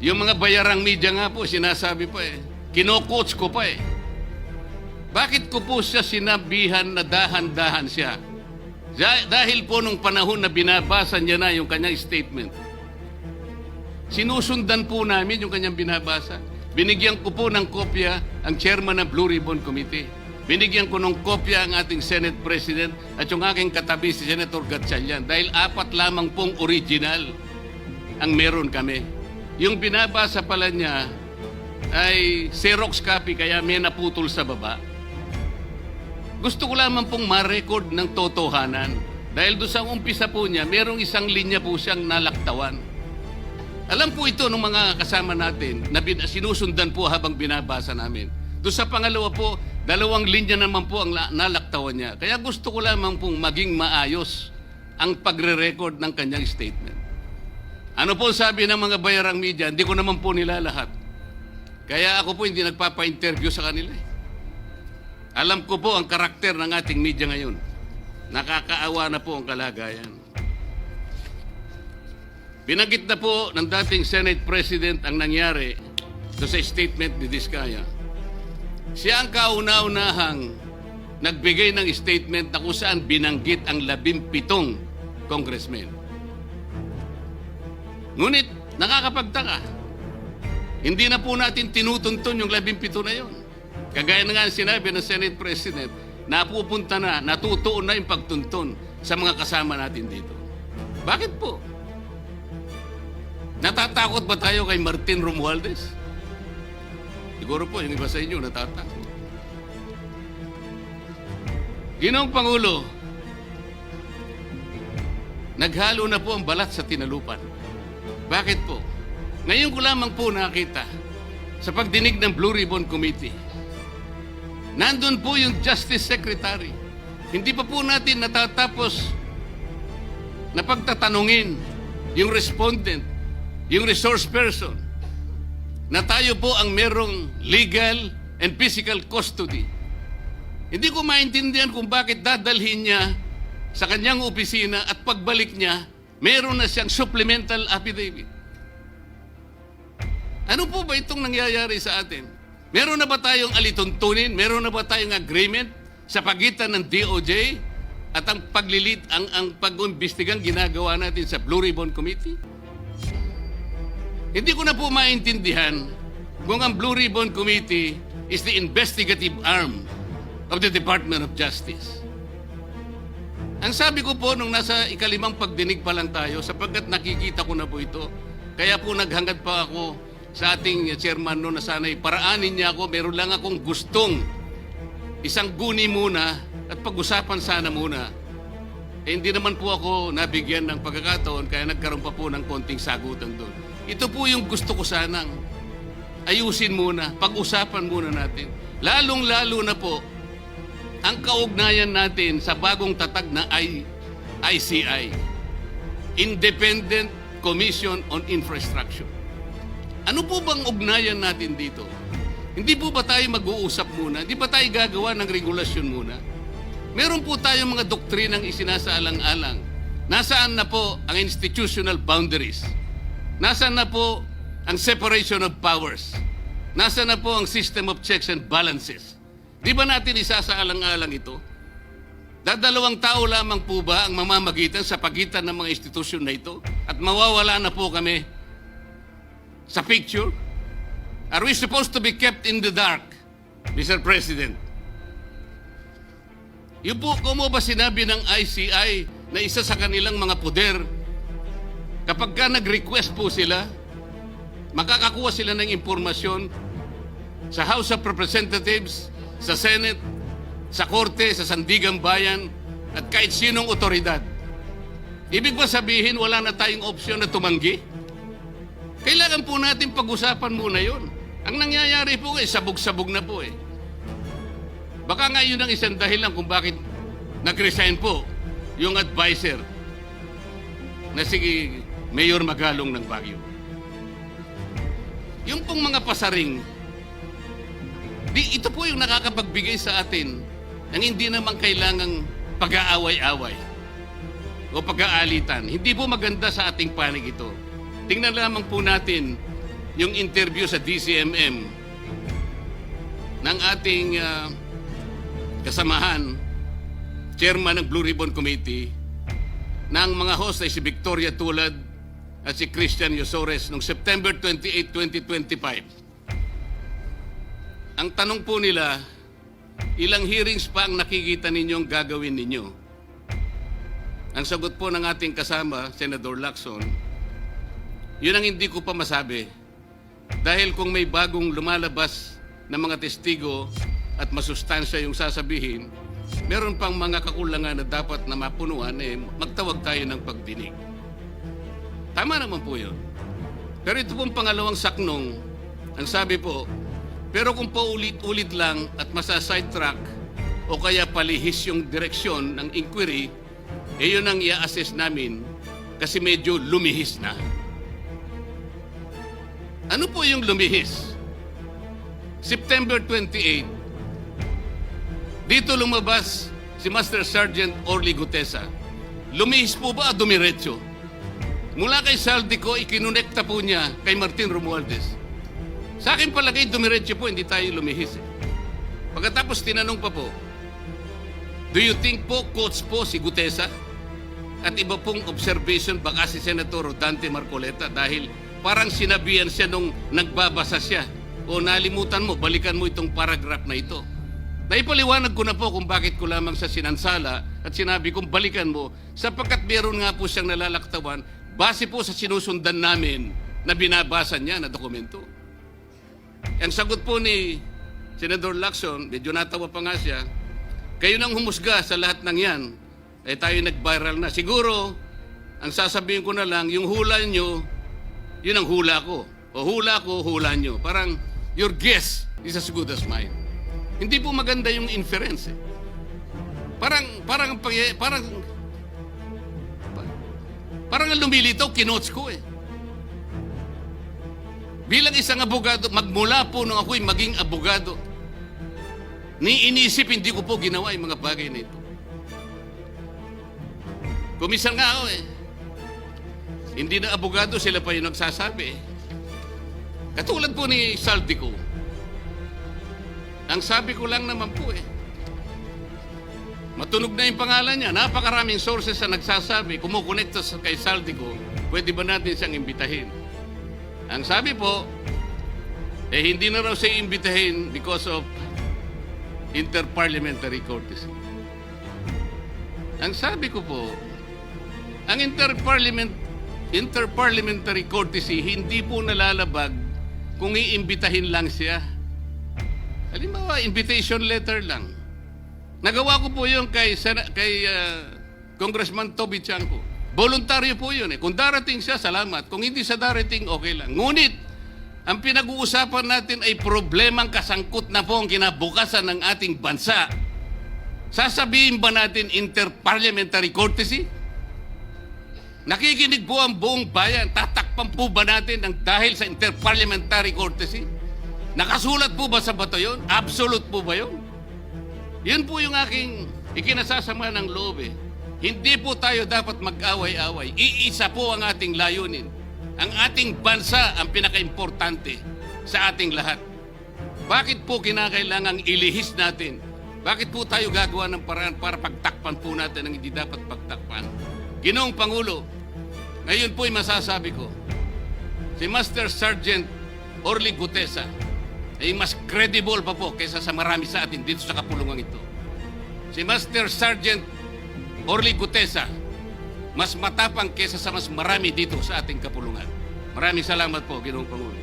Yung mga bayarang media nga po, sinasabi pa eh. Kino-coach ko pa eh. Bakit ko po siya sinabihan na dahan-dahan siya? Dahil po nung panahon na binabasa niya na yung kanyang statement, sinusundan po namin yung kanyang binabasa. Binigyan ko po ng kopya ang chairman ng Blue Ribbon Committee. Binigyan ko ng kopya ang ating Senate President at yung aking katabi si Senator Gatchalian dahil 4 lamang pong original ang meron kami. Yung binabasa pala niya ay Xerox copy kaya may naputol sa baba. Gusto ko lamang pong ma-record ng totohanan dahil doon sa umpisa po niya, merong isang linya po siyang nalaktawan. Alam po ito ng mga kasama natin na sinusundan po habang binabasa namin. Doon sa pangalawa po, 2 linya naman po ang nalaktawan niya. Kaya gusto ko lamang pong maging maayos ang pagre-record ng kanyang statement. Ano po sabi ng mga bayarang media? Hindi ko naman po nila lahat. Kaya ako po hindi nagpapa-interview sa kanila. Alam ko po ang karakter ng ating media ngayon. Nakakaawa na po ang kalagayan. Binanggit na po ng dating Senate President ang nangyari do sa statement ni Diskaya. Siya ang kauna-unahang nagbigay ng statement na kung saan binanggit ang 17 congressmen. Ngunit nakakapagtaka. Hindi na po natin tinutuntun yung 17 na yon. Kagaya na nga sinabi ng Senate President, napupunta na, natutuon na yung pagtuntun sa mga kasama natin dito. Bakit po? Natatakot ba tayo kay Martin Romualdez? Siguro po, yung iba sa inyo natatakot. Ginoong Pangulo, naghalo na po ang balat sa tinalupan. Bakit po? Ngayon ko lamang po nakita sa pagdinig ng Blue Ribbon Committee. Nandun po yung Justice Secretary. Hindi pa po natin natatapos na pagtatanungin yung respondent, yung resource person, na tayo po ang merong legal and physical custody. Hindi ko maintindihan kung bakit dadalhin niya sa kanyang opisina at pagbalik niya, meron na siyang supplemental affidavit. Ano po ba itong nangyayari sa atin? Meron na ba tayong alituntunin? Meron na ba tayong agreement sa pagitan ng DOJ at ang pag-imbestigang ginagawa natin sa Blue Ribbon Committee? Hindi ko na po maintindihan kung ang Blue Ribbon Committee is the investigative arm of the Department of Justice. Ang sabi ko po nung nasa ikalimang pagdinig pa lang tayo, sapagkat nakikita ko na po ito, kaya po naghangad pa ako sa ating chairman noon na sana'y paraanin niya ako, meron lang akong gustong isang guni muna at pag-usapan sana muna. Hindi naman po ako nabigyan ng pagkakataon kaya nagkaroon pa po ng konting sagutan doon. Ito po yung gusto ko sanang ayusin muna, pag-usapan muna natin. Lalong-lalo na po ang kaugnayan natin sa bagong tatag na ICI, Independent Commission on Infrastructure. Ano po bang ugnayan natin dito? Hindi po ba tayo mag-uusap muna? Hindi ba tayo gagawa ng regulasyon muna? Meron po tayong mga doktrinang isinasaalang-alang. Nasaan na po ang institutional boundaries? Nasaan na po ang separation of powers? Nasaan na po ang system of checks and balances? Di ba natin isasaalang-alang ito? Dadalawang tao lamang po ba ang mamamagitan sa pagitan ng mga institusyon na ito? At mawawala na po kami sa picture? Are we supposed to be kept in the dark, Mr. President? Yung po, kung mo ba sinabi ng ICI na isa sa kanilang mga poder, kapag ka nag-request po sila, makakakuha sila ng impormasyon sa House of Representatives, sa Senate, sa Korte, sa Sandigang Bayan, at kahit sinong otoridad. Ibig ba sabihin wala na tayong opsyon na tumanggi? Kailangan po natin pag-usapan muna yun. Ang nangyayari po sabog-sabog na po eh. Baka nga yun ang isang dahilan kung bakit nag-resign po yung advisor na si Mayor Magalong ng Baguio. Yung pong mga pasaring, ito po yung nakakapagbigay sa atin ng hindi naman kailangang pag-aaway-away o pag-aalitan. Hindi po maganda sa ating panig ito. Tingnan lamang po natin yung interview sa DCMM ng ating kasamahan, chairman ng Blue Ribbon Committee, ng mga host ay si Victoria Tulad at si Christian Yosores noong September 28, 2025. Ang tanong po nila, ilang hearings pa ang nakikita ninyong gagawin ninyo? Ang sagot po ng ating kasama, Senador Lacson, yun ang hindi ko pa masabi. Dahil kung may bagong lumalabas na mga testigo at masustansya yung sasabihin, meron pang mga kakulangan na dapat na mapunuan, magtawag tayo ng pagdinig. Tama naman po yun. Pero ito pong pangalawang saknong, ang sabi po, pero kung paulit-ulit lang at masa-sidetrack o kaya palihis yung direksyon ng inquiry, yun ang i-assess namin kasi medyo lumihis na. Ano po yung lumihis? September 28, dito lumabas si Master Sergeant Orly Gutesa. Lumihis po ba o dumiretso? Mula kay Saldico, ikinonekta po niya kay Martin Romualdez. Sa akin palagay, dumiretso po, hindi tayo lumihis. Pagkatapos tinanong pa po, do you think po, coach po si Gutesa? At iba pong observation, baka si Senator Dante Marcoleta dahil parang sinabihan siya nung nagbabasa siya. O nalimutan mo, balikan mo itong paragraph na ito. Naipaliwanag ko na po kung bakit ko lamang sa sinansala at sinabi kong balikan mo sapagkat meron nga po siyang nalalaktawan base po sa sinusundan namin na binabasa niya na dokumento. Ang sagot po ni Senador Lacson, medyo natawa pa nga siya, kayo nang humusga sa lahat ng yan, tayo nag-viral na. Siguro, ang sasabihin ko na lang, yung hula nyo, yun ang hula ko. O hula ko, hula nyo. Parang, your guess is as good as mine. Hindi po maganda yung inference. Parang ang lumilitaw, kinots ko eh. Bilang isang abogado, magmula po nung ako'y maging abogado, inisip hindi ko po ginawa yung mga bagay na ito. Kumisan nga ako eh. Hindi na abogado, sila pa yung nagsasabi eh. Katulad po ni Saldico. Ang sabi ko lang naman po eh, matunog na yung pangalan niya. Napakaraming sources na nagsasabi, kumukonekta kay Saldico, pwede ba natin siyang imbitahin? Ang sabi po, hindi na raw siya imbitahin because of interparliamentary courtesy. Ang sabi ko po, ang interparliamentary courtesy hindi po nalalabag kung iimbitahin lang siya. Halimbawa, invitation letter lang. Nagawa ko po yun kay Congressman Toby Chanco. Voluntaryo po yun eh. Kung darating siya, salamat. Kung hindi siya darating, okay lang. Ngunit, ang pinag-uusapan natin ay problemang kasangkot na po ang kinabukasan ng ating bansa. Sasabihin ba natin interparliamentary courtesy? Nakikinig po ang buong bayan. Tatakpan po ba natin ang dahil sa interparliamentary courtesy? Nakasulat po ba sa bato yun? Absolute po ba yun? Yun po yung aking ikinasasama ng loob eh. Hindi po tayo dapat mag-away-away. Iisa po ang ating layunin. Ang ating bansa ang pinaka-importante sa ating lahat. Bakit po kinakailangang ilihis natin? Bakit po tayo gagawa ng paraan para pagtakpan po natin ang hindi dapat pagtakpan? Ginoong Pangulo, ngayon po'y masasabi ko, si Master Sergeant Orly Gutesa ay mas credible pa po kaysa sa marami sa atin dito sa kapulungan ito. Si Master Sergeant Orly Gutesa, mas matapang kaysa sa mas marami dito sa ating kapulungan. Maraming salamat po, Ginoong Pangulo.